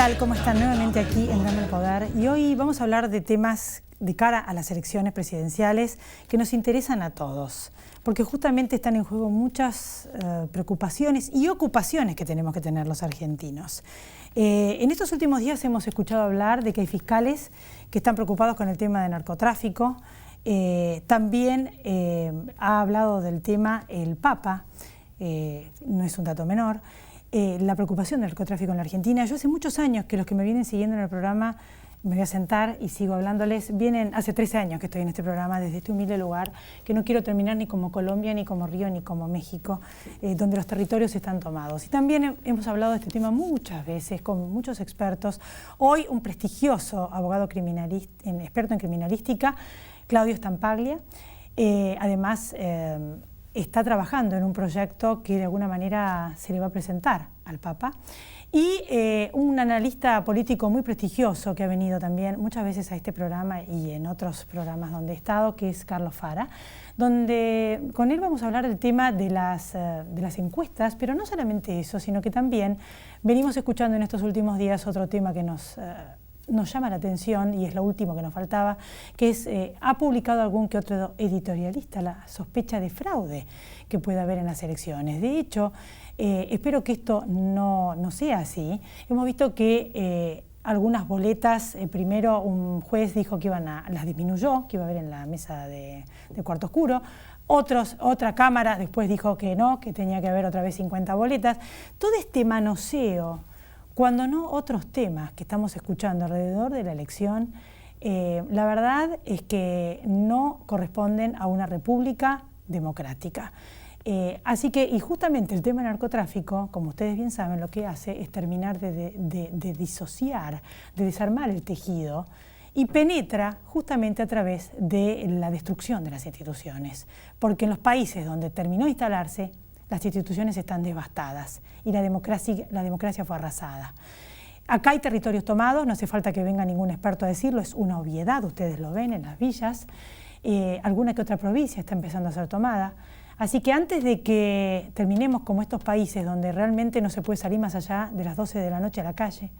tal? ¿Cómo están? Nuevamente aquí en Dame el Poder. Y hoy vamos a hablar de temas de cara a las elecciones presidenciales que nos interesan a todos, porque justamente están en juego muchas preocupaciones y ocupaciones que tenemos que tener los argentinos. En estos últimos días hemos escuchado hablar de que hay fiscales que están preocupados con el tema de narcotráfico. También ha hablado del tema el Papa, no es un dato menor, la preocupación del narcotráfico en la Argentina. Yo hace muchos años que los que me vienen siguiendo en el programa, me voy a sentar y sigo hablándoles, hace 13 años que estoy en este programa, desde este humilde lugar, que no quiero terminar ni como Colombia, ni como Río, ni como México, donde los territorios están tomados. Y también hemos hablado de este tema muchas veces con muchos expertos. Hoy un prestigioso abogado criminalista, experto en criminalística, Claudio Stampaglia, además está trabajando en un proyecto que de alguna manera se le va a presentar al Papa, y un analista político muy prestigioso que ha venido también muchas veces a este programa y en otros programas donde he estado, que es Carlos Fara, donde con él vamos a hablar del tema de las encuestas, pero no solamente eso, sino que también venimos escuchando en estos últimos días otro tema que nos llama la atención, y es lo último que nos faltaba, que es, ha publicado algún que otro editorialista la sospecha de fraude que puede haber en las elecciones. De hecho, espero que esto no sea así. Hemos visto que algunas boletas, primero un juez dijo que las disminuyó, que iba a haber en la mesa de cuarto oscuro. Otra cámara después dijo que no, que tenía que haber otra vez 50 boletas. Todo este manoseo, cuando no otros temas que estamos escuchando alrededor de la elección, la verdad es que no corresponden a una república democrática. Así que, y justamente el tema del narcotráfico, como ustedes bien saben, lo que hace es terminar de disociar, de desarmar el tejido, y penetra justamente a través de la destrucción de las instituciones. Porque en los países donde terminó de instalarse, las instituciones están devastadas y la democracia fue arrasada. Acá hay territorios tomados, no hace falta que venga ningún experto a decirlo, es una obviedad, ustedes lo ven en las villas, alguna que otra provincia está empezando a ser tomada. Así que antes de que terminemos como estos países donde realmente no se puede salir más allá de las 12 de la noche a la calle,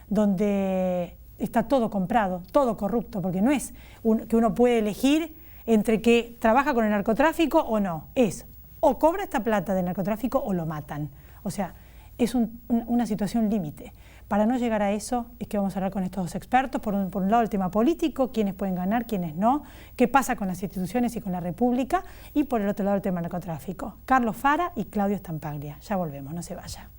donde está todo comprado, todo corrupto, porque no es que uno puede elegir entre que trabaja con el narcotráfico o no, es o cobra esta plata del narcotráfico o lo matan. O sea, es una situación límite. Para no llegar a eso es que vamos a hablar con estos dos expertos. Por un lado el tema político, quiénes pueden ganar, quiénes no, qué pasa con las instituciones y con la República, y por el otro lado el tema narcotráfico. Carlos Fara y Claudio Stampaglia. Ya volvemos, no se vaya.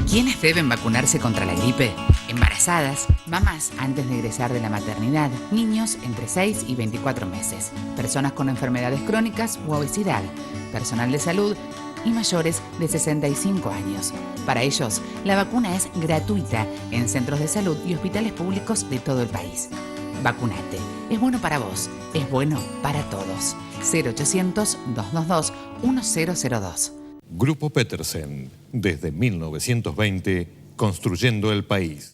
¿Quiénes deben vacunarse contra la gripe? Embarazadas, mamás antes de egresar de la maternidad, niños entre 6 y 24 meses, personas con enfermedades crónicas u obesidad, personal de salud y mayores de 65 años. Para ellos, la vacuna es gratuita en centros de salud y hospitales públicos de todo el país. Vacunate. Es bueno para vos. Es bueno para todos. 0800-222-1002. Grupo Petersen, desde 1920, construyendo el país.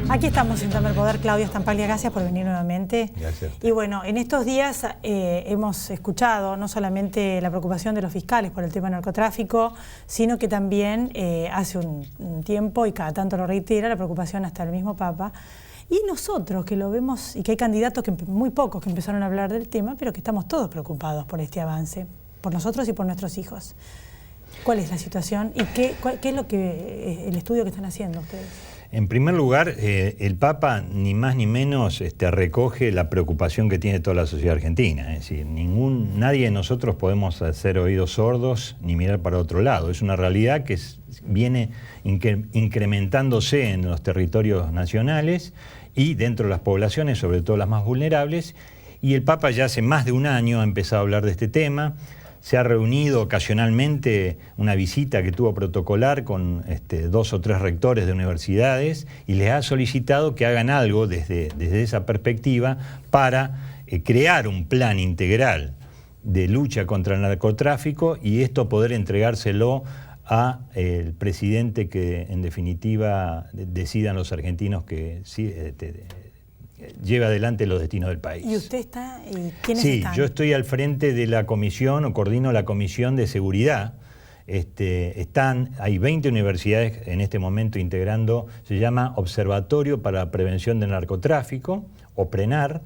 Aquí estamos en Dame el Poder. Claudio Stampaglia, gracias por venir nuevamente. Gracias. Y bueno, en estos días hemos escuchado no solamente la preocupación de los fiscales por el tema del narcotráfico, sino que también hace un tiempo, y cada tanto lo reitera, la preocupación hasta el mismo Papa. Y nosotros que lo vemos, y que hay candidatos, muy pocos, que empezaron a hablar del tema, pero que estamos todos preocupados por este avance, por nosotros y por nuestros hijos. ¿Cuál es la situación y qué es lo que el estudio que están haciendo ustedes? En primer lugar, el Papa ni más ni menos recoge la preocupación que tiene toda la sociedad argentina. Es decir, nadie de nosotros podemos hacer oídos sordos ni mirar para otro lado. Es una realidad que viene incrementándose en los territorios nacionales y dentro de las poblaciones, sobre todo las más vulnerables. Y el Papa ya hace más de un año ha empezado a hablar de este tema. Se ha reunido ocasionalmente, una visita que tuvo protocolar con 2 o 3 rectores de universidades, y les ha solicitado que hagan algo desde esa perspectiva para crear un plan integral de lucha contra el narcotráfico, y esto poder entregárselo al presidente que en definitiva decidan los argentinos que lleve adelante los destinos del país. ¿Y usted está? ¿Y quiénes están? Sí, yo estoy al frente de la comisión, o coordino la comisión de seguridad. Hay 20 universidades en este momento integrando, se llama Observatorio para la Prevención del Narcotráfico, OPRENAR,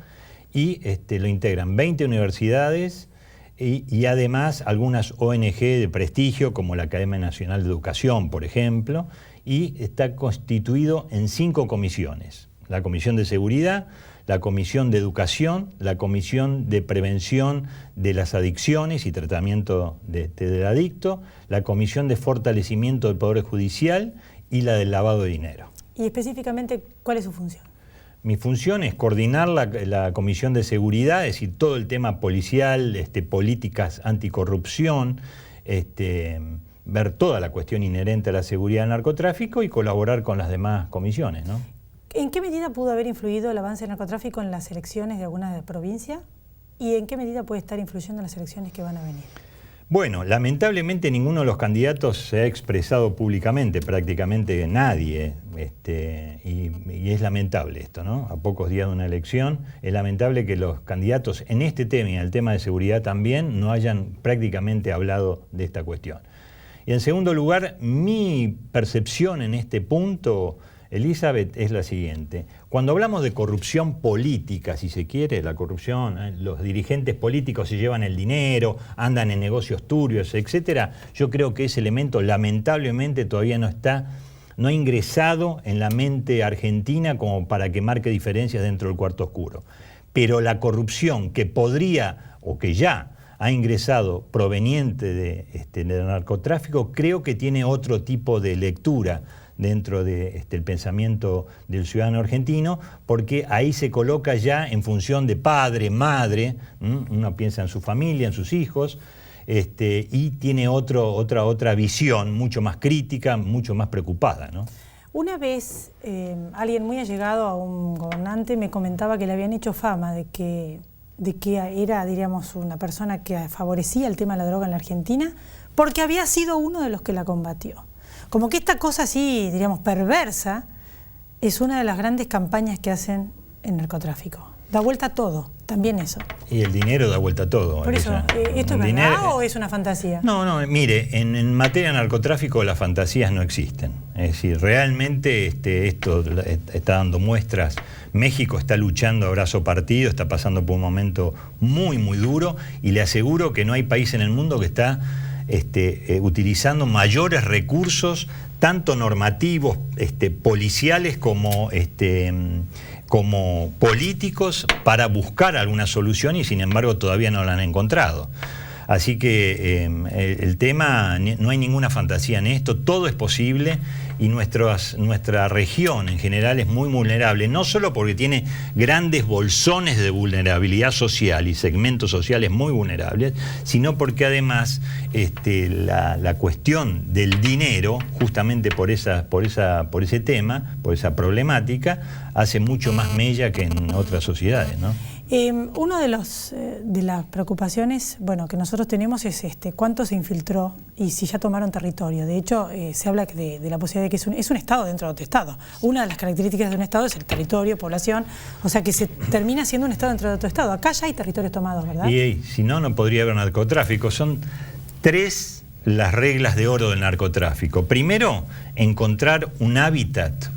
y lo integran 20 universidades y además algunas ONG de prestigio, como la Academia Nacional de Educación, por ejemplo, y está constituido en 5 comisiones. La Comisión de Seguridad, la Comisión de Educación, la Comisión de Prevención de las Adicciones y Tratamiento del Adicto, la Comisión de Fortalecimiento del Poder Judicial y la del lavado de dinero. Y específicamente, ¿cuál es su función? Mi función es coordinar la Comisión de Seguridad, es decir, todo el tema policial, políticas anticorrupción, ver toda la cuestión inherente a la seguridad del narcotráfico y colaborar con las demás comisiones, ¿no? ¿En qué medida pudo haber influido el avance del narcotráfico en las elecciones de alguna provincia? ¿Y en qué medida puede estar influyendo en las elecciones que van a venir? Bueno, lamentablemente ninguno de los candidatos se ha expresado públicamente, prácticamente nadie, y es lamentable esto, ¿no? A pocos días de una elección, es lamentable que los candidatos en este tema y en el tema de seguridad también no hayan prácticamente hablado de esta cuestión. Y en segundo lugar, mi percepción en este punto, Elizabeth, es la siguiente. Cuando hablamos de corrupción política, si se quiere, la corrupción, los dirigentes políticos se llevan el dinero, andan en negocios turbios, etcétera, yo creo que ese elemento lamentablemente todavía no ha ingresado en la mente argentina como para que marque diferencias dentro del cuarto oscuro. Pero la corrupción que podría, o que ya ha ingresado proveniente del narcotráfico, creo que tiene otro tipo de lectura dentro del pensamiento del ciudadano argentino, porque ahí se coloca ya en función de padre, madre, uno piensa en su familia, en sus hijos, y tiene otra visión mucho más crítica, mucho más preocupada, ¿no? Una vez alguien muy allegado a un gobernante me comentaba que le habían hecho fama de que era, diríamos, una persona que favorecía el tema de la droga en la Argentina porque había sido uno de los que la combatió. Como que esta cosa así, diríamos, perversa, es una de las grandes campañas que hacen en narcotráfico. Da vuelta a todo, también eso. Y el dinero da vuelta a todo. Por eso, ¿esto es verdad o es una fantasía? No, mire, en materia de narcotráfico las fantasías no existen. Es decir, realmente esto está dando muestras. México está luchando a brazo partido, está pasando por un momento muy, muy duro, y le aseguro que no hay país en el mundo que está utilizando mayores recursos, tanto normativos, policiales como políticos, para buscar alguna solución, y sin embargo todavía no la han encontrado. Así que el tema, no hay ninguna fantasía en esto, todo es posible, y nuestra región en general es muy vulnerable, no solo porque tiene grandes bolsones de vulnerabilidad social y segmentos sociales muy vulnerables, sino porque además la cuestión del dinero, justamente por ese tema, por esa problemática, hace mucho más mella que en otras sociedades, ¿no? Uno de las preocupaciones, bueno, que nosotros tenemos es cuánto se infiltró y si ya tomaron territorio. De hecho, se habla de la posibilidad de que es un Estado dentro de otro Estado. Una de las características de un Estado es el territorio, población, o sea que se termina siendo un Estado dentro de otro Estado. Acá ya hay territorios tomados, ¿verdad? Y si no, no podría haber narcotráfico. Son 3 las reglas de oro del narcotráfico. Primero, encontrar un hábitat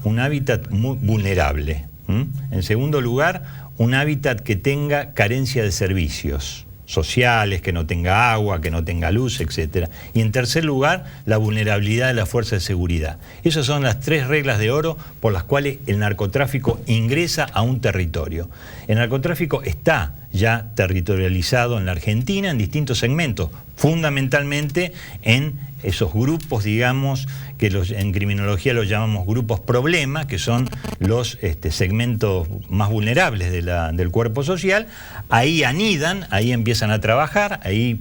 muy vulnerable. En segundo lugar, un hábitat que tenga carencia de servicios sociales, que no tenga agua, que no tenga luz, etc. Y en tercer lugar, la vulnerabilidad de la fuerza de seguridad. Esas son las 3 reglas de oro por las cuales el narcotráfico ingresa a un territorio. El narcotráfico está ya territorializado en la Argentina en distintos segmentos, fundamentalmente en esos grupos, digamos, que en criminología los llamamos grupos problema, que son los segmentos más vulnerables del cuerpo social. Ahí anidan, ahí empiezan a trabajar, ahí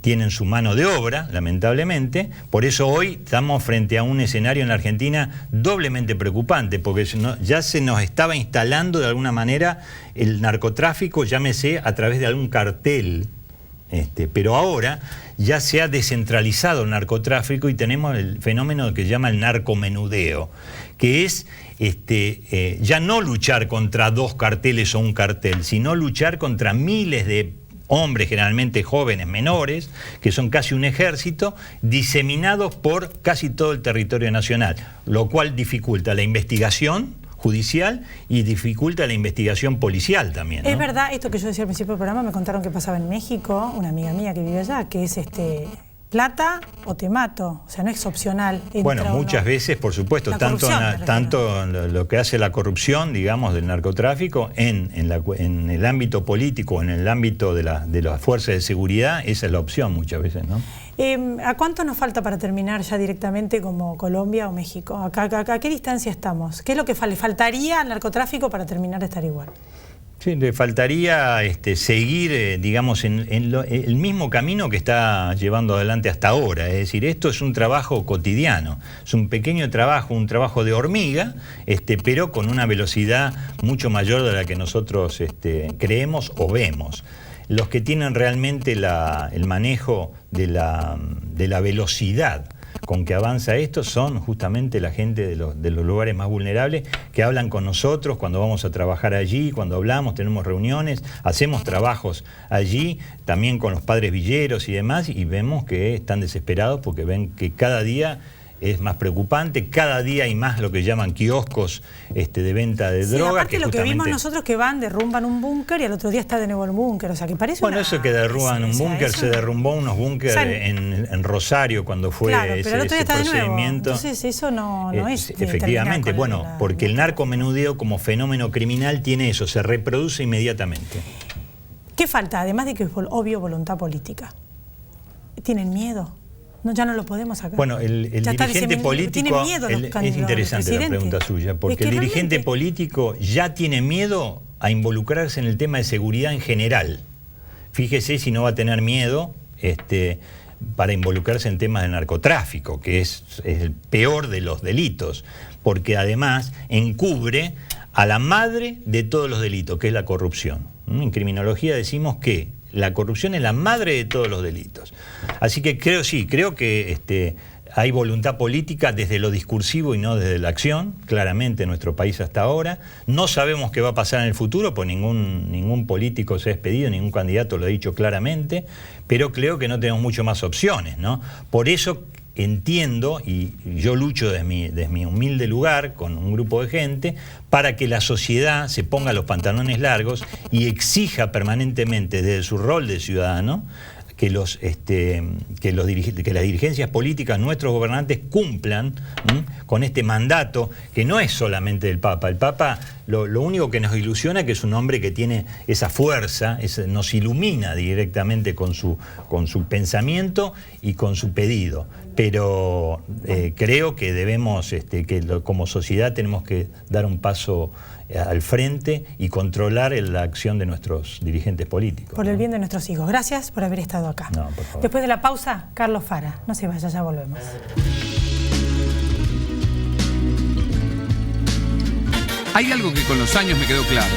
tienen su mano de obra, lamentablemente. Por eso hoy estamos frente a un escenario en la Argentina doblemente preocupante, porque ya se nos estaba instalando de alguna manera el narcotráfico, llámese a través de algún cartel, Pero ahora ya se ha descentralizado el narcotráfico y tenemos el fenómeno que se llama el narcomenudeo, que es ya no luchar contra 2 carteles o un cartel, sino luchar contra miles de hombres, generalmente jóvenes, menores, que son casi un ejército, diseminados por casi todo el territorio nacional, lo cual dificulta la investigación judicial y dificulta la investigación policial también, ¿no? Es verdad, esto que yo decía al principio del programa, me contaron que pasaba en México, una amiga mía que vive allá, que es plata o te mato, o sea, no es opcional. Bueno, muchas veces, por supuesto, tanto lo que hace la corrupción, digamos, del narcotráfico en el ámbito político, en el ámbito de las fuerzas de seguridad, esa es la opción muchas veces, ¿no? ¿A cuánto nos falta para terminar ya directamente como Colombia o México? ¿A qué distancia estamos? ¿Qué es lo que le faltaría al narcotráfico para terminar de estar igual? Sí, le faltaría seguir, digamos, en el mismo camino que está llevando adelante hasta ahora. Es decir, esto es un trabajo cotidiano, es un pequeño trabajo, un trabajo de hormiga, pero con una velocidad mucho mayor de la que nosotros creemos o vemos. Los que tienen realmente el manejo de la velocidad con que avanza esto son justamente la gente de los lugares más vulnerables, que hablan con nosotros cuando vamos a trabajar allí, cuando hablamos, tenemos reuniones, hacemos trabajos allí, también con los padres villeros y demás, y vemos que están desesperados porque ven que cada día es más preocupante, cada día hay más lo que llaman kioscos de venta de drogas. Aparte lo que vimos nosotros que derrumban un búnker y al otro día está de nuevo el búnker, o sea que parece eso que derrumban un búnker, se derrumbó unos búnkeres en Rosario cuando fue ese procedimiento. Entonces eso no es... Efectivamente, porque el narcomenudeo como fenómeno criminal tiene eso, se reproduce inmediatamente. ¿Qué falta? Además de que es obvio voluntad política. ¿Tienen miedo? No, ya no lo podemos sacar. Bueno, el dirigente político, es interesante la pregunta suya, porque el dirigente político ya tiene miedo a involucrarse en el tema de seguridad en general. Fíjese si no va a tener miedo para involucrarse en temas de narcotráfico, que es el peor de los delitos, porque además encubre a la madre de todos los delitos, que es la corrupción. En criminología decimos que la corrupción es la madre de todos los delitos. Así que creo que hay voluntad política desde lo discursivo y no desde la acción, claramente en nuestro país hasta ahora. No sabemos qué va a pasar en el futuro, pues ningún político se ha despedido, ningún candidato lo ha dicho claramente, pero creo que no tenemos mucho más opciones, ¿no? Por eso entiendo, y yo lucho desde mi humilde lugar con un grupo de gente, para que la sociedad se ponga los pantalones largos y exija permanentemente desde su rol de ciudadano que las dirigencias políticas, nuestros gobernantes, cumplan con este mandato que no es solamente del Papa. El Papa lo único que nos ilusiona es que es un hombre que tiene esa fuerza, nos ilumina directamente con su pensamiento y con su pedido. Pero creo que debemos, como sociedad tenemos que dar un paso al frente y controlar la acción de nuestros dirigentes políticos. Por el bien de nuestros hijos. Gracias por haber estado acá. No, por favor. Después de la pausa, Carlos Fara. No se vaya, ya volvemos. Hay algo que con los años me quedó claro.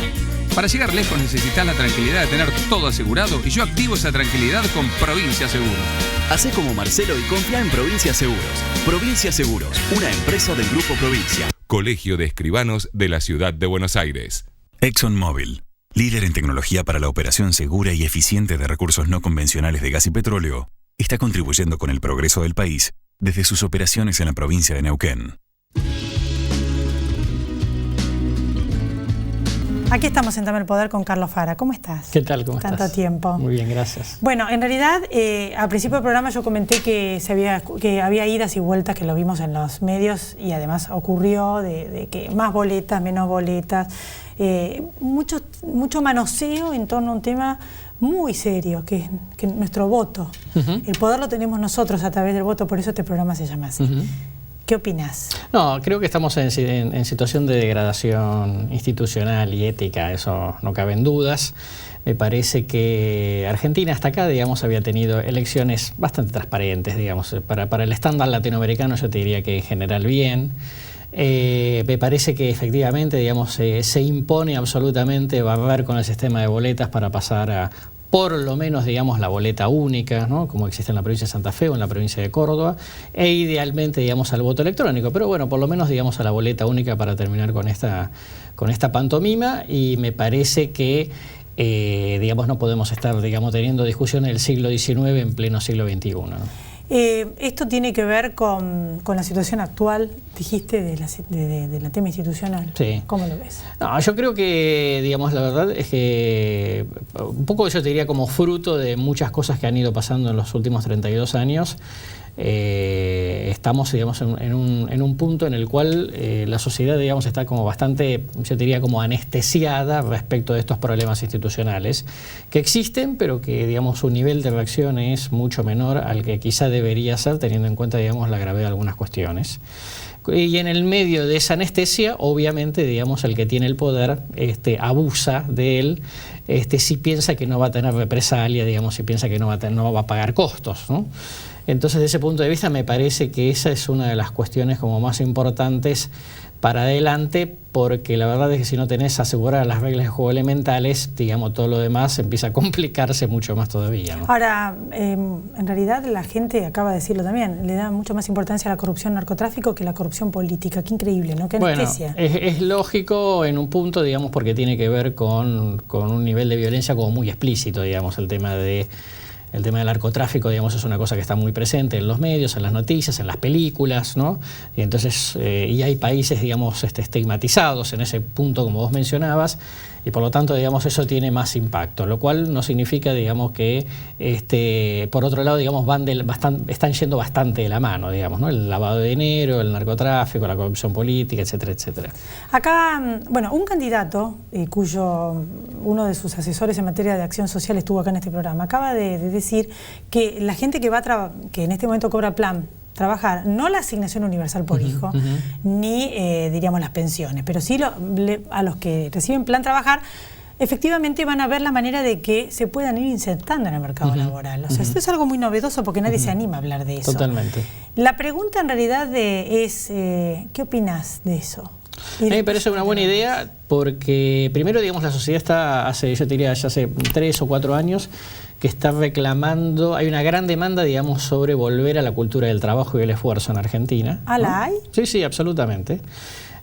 Para llegar lejos necesitas la tranquilidad de tener todo asegurado, y yo activo esa tranquilidad con Provincia Seguros. Hacé como Marcelo y confía en Provincia Seguros. Provincia Seguros, una empresa del Grupo Provincia. Colegio de Escribanos de la Ciudad de Buenos Aires. ExxonMobil, líder en tecnología para la operación segura y eficiente de recursos no convencionales de gas y petróleo, está contribuyendo con el progreso del país desde sus operaciones en la provincia de Neuquén. Aquí estamos en Dame el Poder con Carlos Fara. ¿Cómo estás? ¿Qué tal? ¿Cómo estás? Tanto tiempo. Muy bien, gracias. Bueno, en realidad, al principio del programa yo comenté que había idas y vueltas, que lo vimos en los medios, y además ocurrió de que más boletas, menos boletas, mucho manoseo en torno a un tema muy serio, que es nuestro voto. El poder lo tenemos nosotros a través del voto, por eso este programa se llama así. ¿Qué opinás? No, creo que estamos en situación de degradación institucional y ética, eso no cabe en dudas. Me parece que Argentina hasta acá, digamos, había tenido elecciones bastante transparentes, digamos, para el estándar latinoamericano yo te diría que en general bien. Me parece que efectivamente, digamos, se impone absolutamente barrer con el sistema de boletas para pasar a por lo menos, digamos, la boleta única, ¿no? Como existe en la provincia de Santa Fe o en la provincia de Córdoba, e idealmente, digamos, al voto electrónico. Pero bueno, por lo menos, digamos, a la boleta única para terminar con esta pantomima, y me parece que, digamos, no podemos estar, digamos, teniendo discusiones del siglo XIX en pleno siglo XXI, ¿no? Esto tiene que ver con la situación actual, dijiste, de la tema institucional. Sí. ¿Cómo lo ves? No, yo creo que, digamos, la verdad es que un poco yo te diría como fruto de muchas cosas que han ido pasando en los últimos 32 años, estamos, digamos, en un punto en el cual la sociedad, digamos, está como bastante, yo diría, como anestesiada respecto de estos problemas institucionales que existen, pero que, digamos, su nivel de reacción es mucho menor al que quizá debería ser, teniendo en cuenta, digamos, la gravedad de algunas cuestiones. Y en el medio de esa anestesia, obviamente, digamos, el que tiene el poder abusa de él, si piensa que no va a tener represalia, digamos, si piensa que no va a pagar costos, ¿no? Entonces, desde ese punto de vista, me parece que esa es una de las cuestiones como más importantes para adelante, porque la verdad es que si no tenés aseguradas las reglas de juego elementales, digamos, todo lo demás empieza a complicarse mucho más todavía, ¿no? Ahora, en realidad la gente, acaba de decirlo también, le da mucho más importancia a la corrupción narcotráfico que a la corrupción política. Qué increíble, ¿no? Qué anestesia. Bueno, es lógico en un punto, digamos, porque tiene que ver con un nivel de violencia como muy explícito, digamos, el tema del narcotráfico, digamos, es una cosa que está muy presente en los medios, en las noticias, en las películas, ¿no? Y entonces, y hay países, digamos, estigmatizados en ese punto, como vos mencionabas, y por lo tanto, digamos, eso tiene más impacto, lo cual no significa, digamos, que por otro lado, digamos, están yendo bastante de la mano, digamos, ¿no? El lavado de dinero, el narcotráfico, la corrupción política, etcétera, etcétera. Acá, bueno, un candidato cuyo uno de sus asesores en materia de acción social estuvo acá en este programa, acaba de decir que la gente que en este momento cobra plan trabajar, no la asignación universal por hijo, ni diríamos las pensiones, pero sí a los que reciben plan trabajar, efectivamente van a ver la manera de que se puedan ir insertando en el mercado laboral. O sea, esto es algo muy novedoso porque nadie se anima a hablar de eso. Totalmente. La pregunta en realidad es, ¿qué opinas de eso? A mí me parece una buena idea porque primero, digamos, la sociedad está yo te diría, ya hace 3 o 4 años que está reclamando, hay una gran demanda, digamos, sobre volver a la cultura del trabajo y el esfuerzo en Argentina. ¿Ah, la hay? Sí, sí, absolutamente.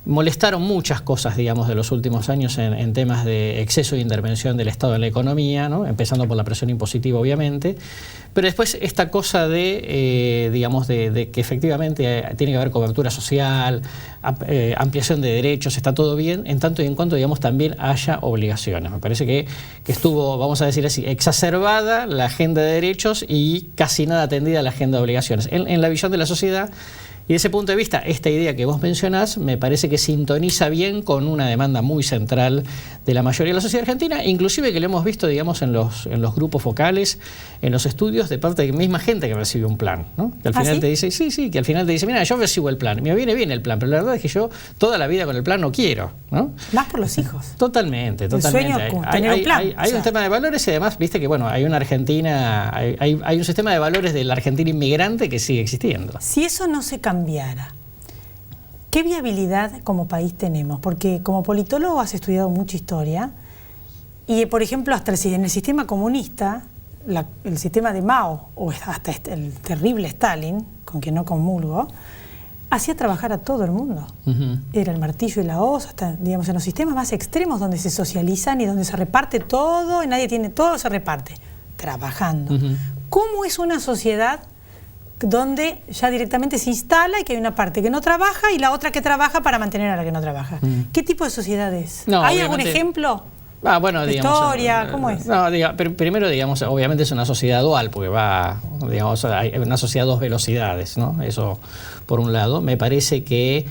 Molestaron muchas cosas, digamos, de los últimos años en temas de exceso de intervención del Estado en la economía, ¿no? Empezando por la presión impositiva, obviamente, pero después esta cosa de, digamos, de que efectivamente tiene que haber cobertura social, ampliación de derechos, está todo bien, en tanto y en cuanto, digamos, también haya obligaciones. Me parece que estuvo, vamos a decir así, exacerbada la agenda de derechos y casi nada atendida la agenda de obligaciones. En la visión de la sociedad. Y desde ese punto de vista, esta idea que vos mencionás me parece que sintoniza bien con una demanda muy central de la mayoría de la sociedad argentina, inclusive que lo hemos visto, digamos, en los grupos focales, en los estudios, de parte de la misma gente que recibe un plan, ¿no? Que al final te dice, sí, que al final te dice, mira, yo recibo el plan, me viene bien el plan, pero la verdad es que yo toda la vida con el plan no quiero, ¿no? Más por los hijos. Totalmente. El sueño tener un plan. Hay un tema de valores y además, viste que, bueno, hay una Argentina, hay un sistema de valores de la Argentina inmigrante que sigue existiendo. Si eso no se cambiara, ¿qué viabilidad como país tenemos? Porque como politólogo has estudiado mucha historia y, por ejemplo, hasta en el sistema comunista, el sistema de Mao o hasta el terrible Stalin, con quien no comulgo, hacía trabajar a todo el mundo. Era el martillo y la hoz, hasta, digamos, en los sistemas más extremos donde se socializan y donde se reparte todo y nadie tiene, todo se reparte, trabajando. ¿Cómo es una sociedad donde ya directamente se instala y que hay una parte que no trabaja y la otra que trabaja para mantener a la que no trabaja? ¿Qué tipo de sociedad es? No, ¿Hay algún ejemplo? Bueno, digamos, historia, ¿cómo es? No, primero, digamos, obviamente es una sociedad dual, porque digamos, hay una sociedad a 2 velocidades, ¿no? Eso por un lado. Me parece que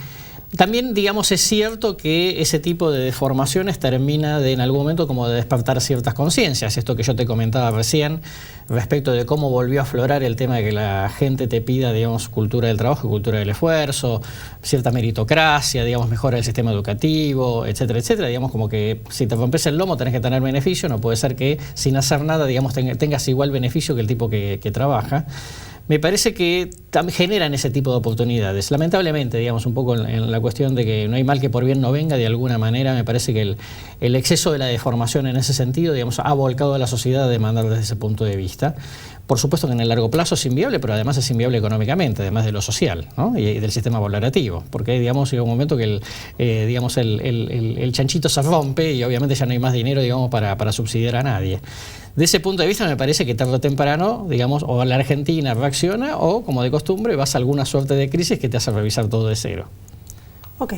también, digamos, es cierto que ese tipo de deformaciones termina en algún momento como de despertar ciertas conciencias. Esto que yo te comentaba recién respecto de cómo volvió a aflorar el tema de que la gente te pida, digamos, cultura del trabajo, cultura del esfuerzo, cierta meritocracia, digamos, mejora el sistema educativo, etcétera, etcétera. Digamos, como que si te rompes el lomo tenés que tener beneficio, no puede ser que sin hacer nada, digamos, tengas igual beneficio que el tipo que trabaja. me parece que generan ese tipo de oportunidades. Lamentablemente, digamos, un poco en la cuestión de que no hay mal que por bien no venga, de alguna manera me parece que el exceso de la deformación en ese sentido, digamos, ha volcado a la sociedad a demandar desde ese punto de vista. Por supuesto que en el largo plazo es inviable, pero además es inviable económicamente, además de lo social, ¿no? y del sistema valorativo, porque digamos llega un momento que el chanchito se rompe y obviamente ya no hay más dinero, digamos, para subsidiar a nadie. De ese punto de vista me parece que tarde o temprano, digamos, o la Argentina reacciona o, como de costumbre, vas a alguna suerte de crisis que te hace revisar todo de cero. Ok.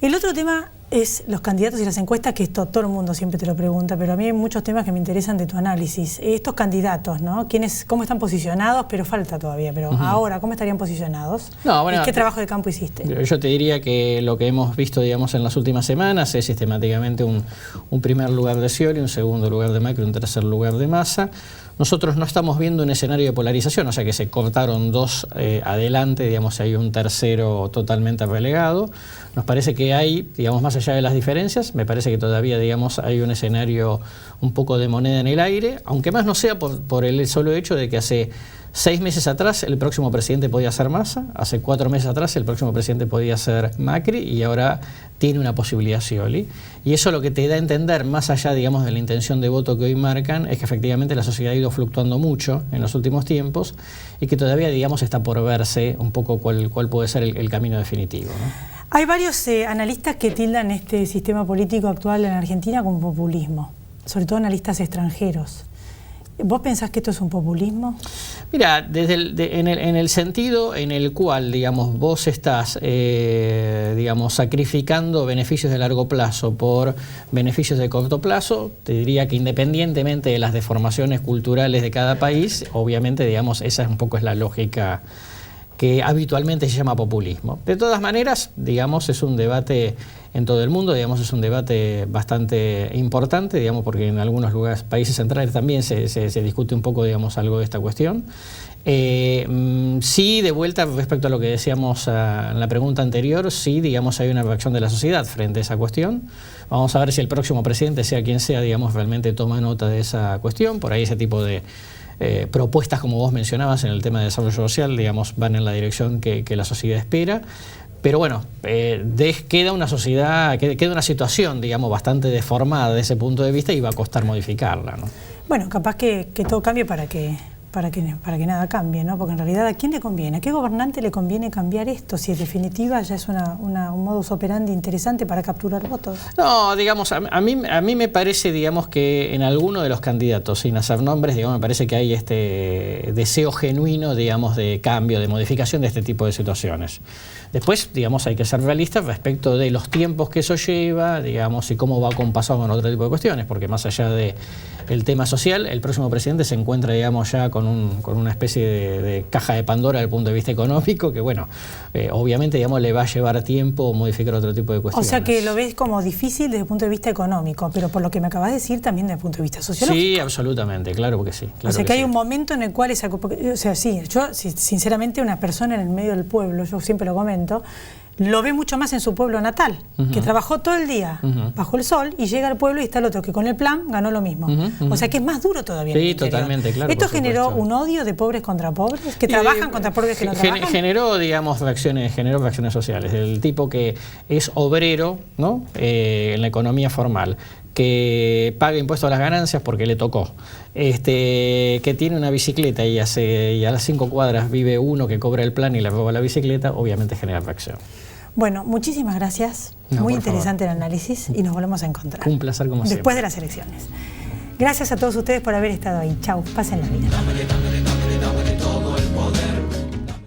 El otro tema es los candidatos y las encuestas, que esto todo el mundo siempre te lo pregunta, pero a mí hay muchos temas que me interesan de tu análisis. Estos candidatos, ¿no? ¿Cómo están posicionados? Pero falta todavía, pero ahora, ¿cómo estarían posicionados? No, bueno, ¿qué trabajo de campo hiciste? Yo te diría que lo que hemos visto, digamos, en las últimas semanas es sistemáticamente un primer lugar de Scioli, un segundo lugar de Macri, un tercer lugar de Massa. Nosotros no estamos viendo un escenario de polarización, o sea que se cortaron dos adelante, digamos, hay un tercero totalmente relegado. Nos parece que hay, digamos, más allá de las diferencias, me parece que todavía, digamos, hay un escenario un poco de moneda en el aire, aunque más no sea por el solo hecho de que hace 6 meses atrás el próximo presidente podía ser Massa, hace 4 meses atrás el próximo presidente podía ser Macri y ahora tiene una posibilidad Scioli. Y eso lo que te da a entender, más allá, digamos, de la intención de voto que hoy marcan, es que efectivamente la sociedad ha ido fluctuando mucho en los últimos tiempos y que todavía, digamos, está por verse un poco cuál puede ser el camino definitivo, ¿no? Hay varios analistas que tildan este sistema político actual en Argentina como populismo, sobre todo analistas extranjeros. ¿Vos pensás que esto es un populismo? Mira, en el sentido en el cual, digamos, vos estás, digamos, sacrificando beneficios de largo plazo por beneficios de corto plazo, te diría que independientemente de las deformaciones culturales de cada país, obviamente, digamos, esa un poco es la lógica que habitualmente se llama populismo. De todas maneras, digamos, es un debate en todo el mundo, digamos, es un debate bastante importante, digamos, porque en algunos lugares, países centrales también se discute un poco, digamos, algo de esta cuestión. Sí, de vuelta respecto a lo que decíamos en la pregunta anterior, sí, digamos, hay una reacción de la sociedad frente a esa cuestión. Vamos a ver si el próximo presidente, sea quien sea, digamos, realmente toma nota de esa cuestión. Por ahí ese tipo de propuestas, como vos mencionabas, en el tema de desarrollo social, digamos, van en la dirección que la sociedad espera. Pero bueno, queda una sociedad, queda una situación, digamos, bastante deformada de ese punto de vista y va a costar modificarla, ¿no? Bueno, capaz que todo cambie para que nada cambie, ¿no? Porque en realidad, ¿a quién le conviene? ¿A qué gobernante le conviene cambiar esto? Si en definitiva ya es un modus operandi interesante para capturar votos. No, digamos, a mí me parece, digamos, que en alguno de los candidatos, sin hacer nombres, digamos, me parece que hay este deseo genuino, digamos, de cambio, de modificación de este tipo de situaciones. Después, digamos, hay que ser realistas respecto de los tiempos que eso lleva, digamos, y cómo va compasado con otro tipo de cuestiones, porque más allá del tema social, el próximo presidente se encuentra, digamos, ya con una especie de caja de Pandora desde el punto de vista económico, que bueno, obviamente, digamos, le va a llevar tiempo modificar otro tipo de cuestiones. O sea que lo ves como difícil desde el punto de vista económico, pero por lo que me acabas de decir también desde el punto de vista sociológico. Sí, absolutamente, claro que sí. Claro, o sea que hay un momento en el cual o sea, sí, yo sinceramente una persona en el medio del pueblo, yo siempre lo comento, lo ve mucho más en su pueblo natal, que trabajó todo el día bajo el sol y llega al pueblo y está el otro que con el plan ganó lo mismo. O sea que es más duro todavía. Sí, totalmente, claro. ¿Esto generó un odio de pobres contra pobres? ¿Que trabajan contra pobres que no trabajan? Generó, digamos, reacciones sociales. El tipo que es obrero, ¿no? En la economía formal, que paga impuestos a las ganancias porque le tocó, que tiene una bicicleta y a las 5 cuadras vive uno que cobra el plan y le roba la bicicleta, obviamente genera reacción. Bueno, muchísimas gracias. Muy interesante el análisis y nos volvemos a encontrar. Un placer como siempre. Después de las elecciones. Gracias a todos ustedes por haber estado ahí. Chau, pásenla bien.